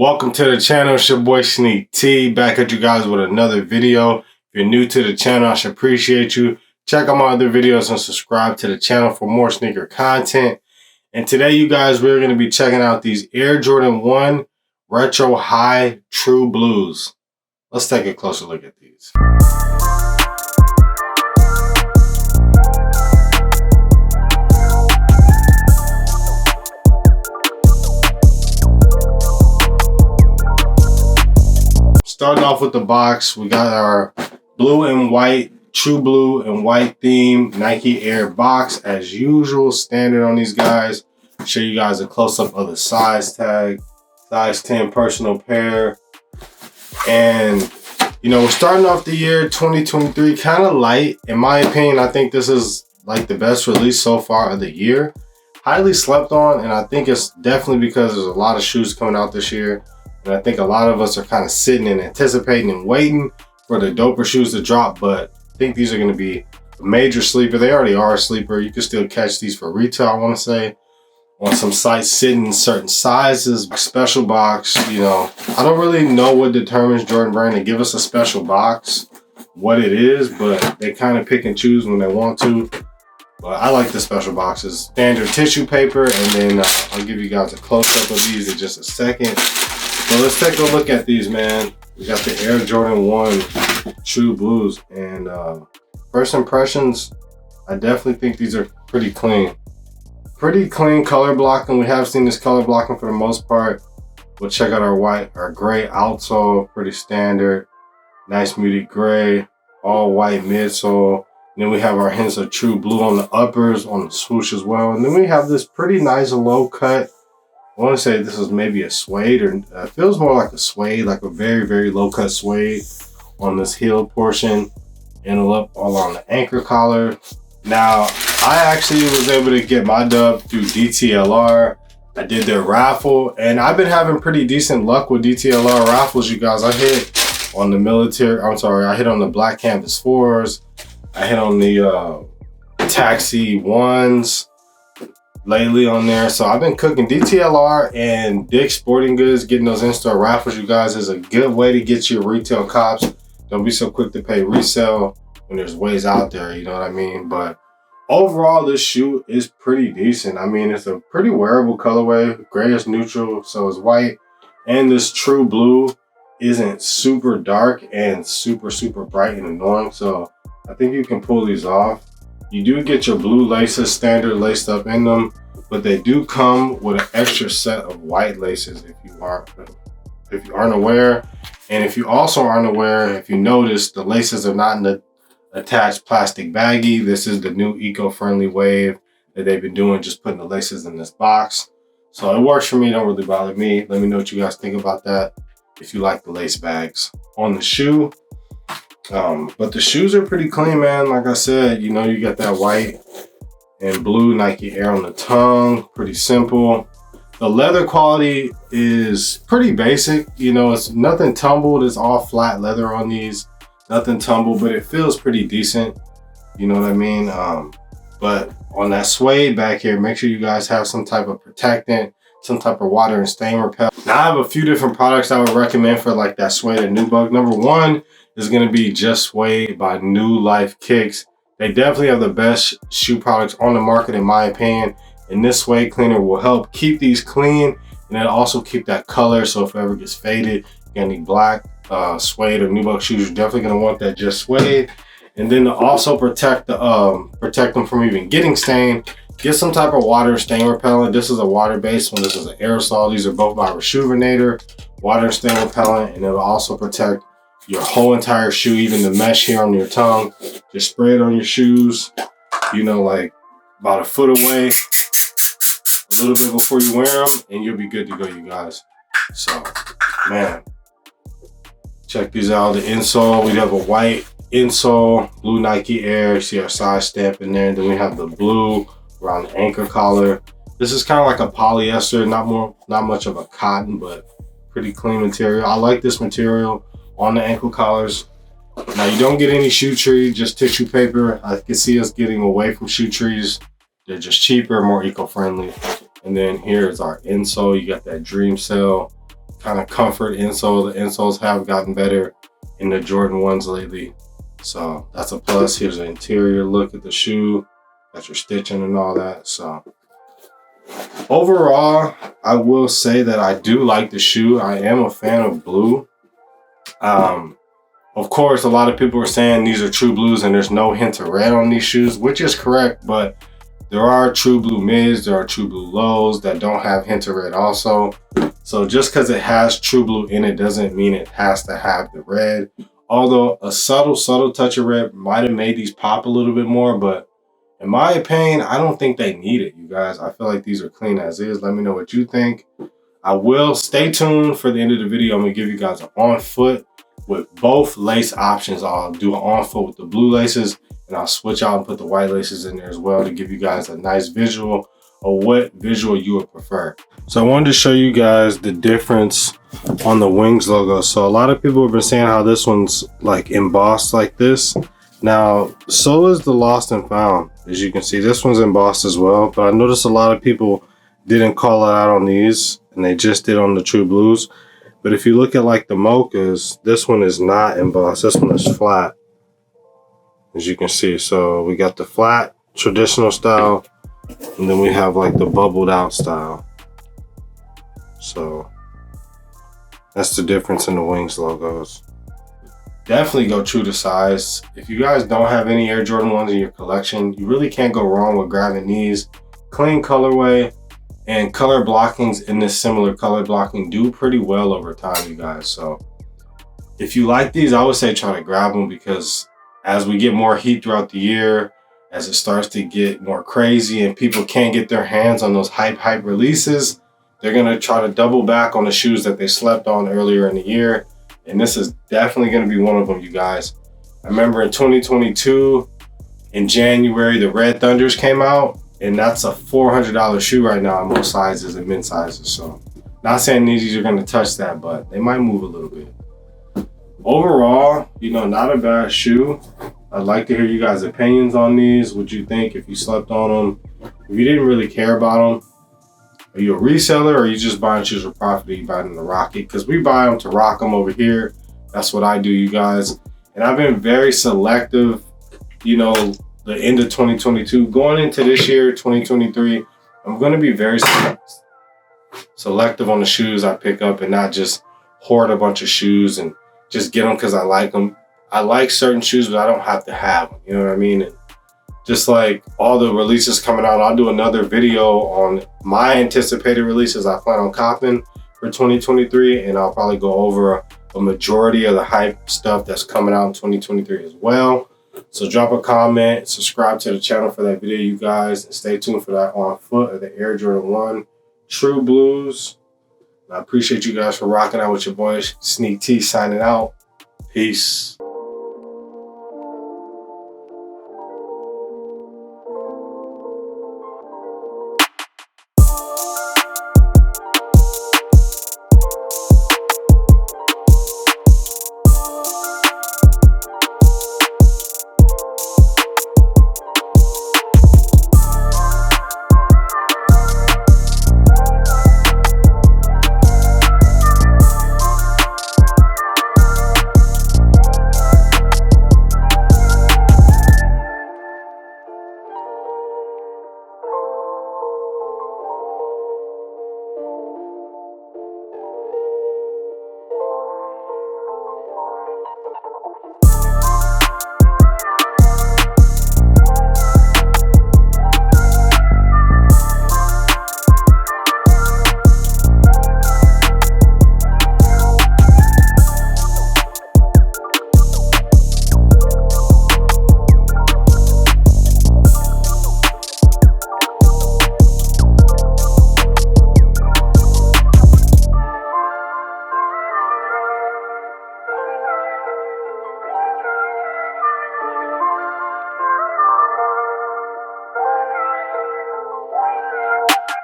Welcome to the channel. It's your boy Sneak T, back at you guys with another video. If you're new to the channel, I should appreciate you. Check out my other videos and subscribe to the channel for more sneaker content. And today, you guys, we're going to be checking out these Air Jordan 1 Retro High True Blues. Let's take a closer look at these. Starting off with the box, we got our blue and white, true blue and white theme Nike Air box as usual, standard on these guys. I'll show you guys a close-up of the size tag, size 10 personal pair. And, you know, we're starting off the year 2023 kind of light. In my opinion, I think this is like the best release so far of the year. Highly slept on, and I think it's definitely because there's a lot of shoes coming out this year. And I think a lot of us are kind of sitting and anticipating and waiting for the doper shoes to drop. But I think these are going to be a major sleeper. They already are a sleeper. You can still catch these for retail, I want to say, on some sites sitting in certain sizes. Special box, you know, I don't really know what determines Jordan Brand to give us a special box, what it is, but they kind of pick and choose when they want to. But I like the special boxes. Standard tissue paper, and then I'll give you guys a close-up of these in just a second. So let's take a look at these, man. We got the Air Jordan 1 True Blues, and first impressions, I definitely think these are pretty clean. Pretty clean color blocking. We have seen this color blocking for the most part. We'll check out our gray outsole, pretty standard. Nice muted gray, all white midsole. And then we have our hints of true blue on the uppers, on the swoosh as well. And then we have this pretty nice low cut. I want to say this is maybe a suede, or it feels more like a suede, like a very, very low cut suede on this heel portion, and up all on the anchor collar. Now, I actually was able to get my dub through DTLR. I did their raffle, and I've been having pretty decent luck with DTLR raffles, you guys. I hit on the I hit on the Black Canvas 4s. I hit on the Taxi 1s. Lately on there, so I've been cooking. DTLR and Dick's Sporting Goods, getting those in-store raffles, you guys, is a good way to get your retail cops. Don't be so quick to pay resale when there's ways out there, you know what I mean? But overall, this shoe is pretty decent. I mean, it's a pretty wearable colorway. Grayish neutral, so is white, and this true blue isn't super dark and super bright and annoying, so I think you can pull these off. You do get your blue laces standard laced up in them, but they do come with an extra set of white laces if you aren't aware. And if you also aren't aware, if you notice, the laces are not in the attached plastic baggie. This is the new eco-friendly wave that they've been doing, just putting the laces in this box. So it works for me, don't really bother me. Let me know what you guys think about that, if you like the lace bags on the shoe. But the shoes are pretty clean, man. Like I said, you know, you got that white and blue Nike Air on the tongue, pretty simple. The leather quality is pretty basic. You know, it's nothing tumbled. It's all flat leather on these, nothing tumbled, but it feels pretty decent. You know what I mean? But on that suede back here, make sure you guys have some type of protectant, some type of water and stain repel. Now I have a few different products I would recommend for like that suede and Nubuck. Number one is going to be Just Suede by New Life Kicks. They definitely have the best shoe products on the market, in my opinion. And this suede cleaner will help keep these clean, and it'll also keep that color. So if it ever gets faded, you got any black suede or Nubuck shoes, you're definitely going to want that Just Suede. And then to also protect them from even getting stained, get some type of water stain repellent. This is a water-based one. This is an aerosol. These are both by Reshoevn8r, water and stain repellent, and it'll also protect your whole entire shoe, even the mesh here on your tongue. Just spray it on your shoes, you know, like about a foot away, a little bit before you wear them, and you'll be good to go, you guys. So, man, check these out. The insole, we have a white insole, blue Nike Air. You see our size stamp in there. Then we have the blue around the anchor collar. This is kind of like a polyester, not much of a cotton, but pretty clean material. I like this material on the ankle collars. Now you don't get any shoe tree, just tissue paper. I can see us getting away from shoe trees. They're just cheaper, more eco-friendly. And then here's our insole. You got that Dream Cell kind of comfort insole. The insoles have gotten better in the Jordan 1s lately. So that's a plus. Here's an interior look at the shoe. Got your stitching and all that. So overall, I will say that I do like the shoe. I am a fan of blue. Of course, a lot of people are saying these are true blues and there's no hint of red on these shoes, which is correct, but there are true blue mids, there are true blue lows that don't have hint of red also. So just because it has true blue in it doesn't mean it has to have the red. Although a subtle touch of red might have made these pop a little bit more, but in my opinion, I don't think they need it, you guys. I feel like these are clean as is. Let me know what you think. I will stay tuned for the end of the video. I'm gonna give you guys an on foot with both lace options. I'll do an on foot with the blue laces, and I'll switch out and put the white laces in there as well to give you guys a nice visual of what visual you would prefer. So I wanted to show you guys the difference on the Wings logo. So a lot of people have been saying how this one's like embossed like this. Now, so is the Lost and Found. As you can see, this one's embossed as well, but I noticed a lot of people didn't call it out on these and they just did on the True Blues. But if you look at like the Mochas, this one is not embossed. This one is flat, as you can see. So we got the flat traditional style, and then we have like the bubbled out style. So that's the difference in the Wings logos. Definitely go true to size. If you guys don't have any Air Jordan 1s in your collection, you really can't go wrong with grabbing these. Clean colorway, and color blockings in this similar color blocking do pretty well over time, you guys. So if you like these, I would say try to grab them, because as we get more heat throughout the year, as it starts to get more crazy and people can't get their hands on those hype releases, they're gonna try to double back on the shoes that they slept on earlier in the year. And this is definitely gonna be one of them, you guys. I remember in 2022, in January, the Red Thunders came out, and that's a $400 shoe right now in most sizes and mid sizes. So not saying these are gonna touch that, but they might move a little bit. Overall, you know, not a bad shoe. I'd like to hear you guys' opinions on these. What you think, if you slept on them, if you didn't really care about them. Are you a reseller, or are you just buying shoes for profit? Or you buy them to rock it? Because we buy them to rock them over here. That's what I do, you guys. And I've been very selective, you know, the end of 2022. Going into this year, 2023, I'm going to be very selective on the shoes I pick up and not just hoard a bunch of shoes and just get them because I like them. I like certain shoes, but I don't have to have them. You know what I mean? And just like all the releases coming out, I'll do another video on my anticipated releases I plan on copping for 2023, and I'll probably go over a majority of the hype stuff that's coming out in 2023 as well. So drop a comment, subscribe to the channel for that video, you guys, and stay tuned for that on foot of the Air Jordan 1 True Blues. I appreciate you guys for rocking out with your boy Sneak T signing out. Peace.